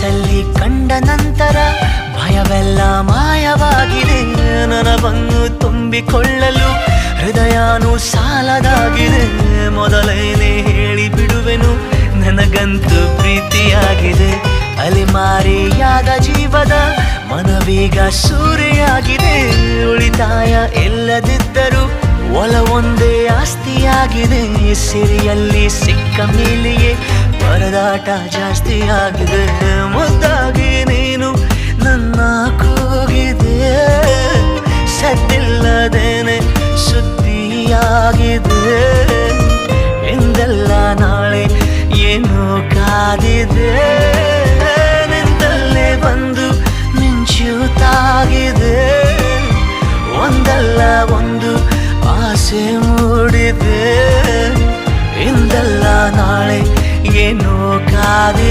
ಕನಸಲ್ಲಿ ಕಂಡ ನಂತರ ಭಯವೆಲ್ಲ ಮಾಯವಾಗಿದೆ. ನನವನ್ನು ತುಂಬಿಕೊಳ್ಳಲು ಹೃದಯನೂ ಸಾಲದಾಗಿದೆ. ಮೊದಲೇನೆ ಹೇಳಿ ಬಿಡುವೆನು, ನನಗಂತೂ ಪ್ರೀತಿಯಾಗಿದೆ. ಅಲೆಮಾರಿಯಾದ ಜೀವದ ಮನವೀಗ ಸೂರೆಯಾಗಿದೆ. ಉಳಿತಾಯ ಇಲ್ಲದಿದ್ದರೂ ಒಲವೊಂದೇ ಆಸ್ತಿಯಾಗಿದೆ. ಸಿರಿಯಲ್ಲಿ ಸಿಕ್ಕ ಮೇಲೆಯೇ ಪರದಾಟ ಜಾಸ್ತಿಯಾಗಿದೆ. ಮುದ್ದಾಗಿ ನೀನು ನನ್ನ ಕೂಗಿದೆ, ಸದ್ದಿಲ್ಲದೇನೆ ಸುದ್ದಿಯಾಗಿದೆ. ಎಂದೆಲ್ಲ ನಾಳೆ ಏನೋ ಕಾದಿದೆ, ನಿಂದಲ್ಲೇ ಬಂದು ಮಿಂಚುತ್ತಾಗಿದೆ. ಒಂದಲ್ಲ ಒಂದು ಆಸೆ ಮೂಡಿದೆ, ಇಂದಲ್ಲ ನಾಳೆ ಏನೋ ಕಾದಿದೆ.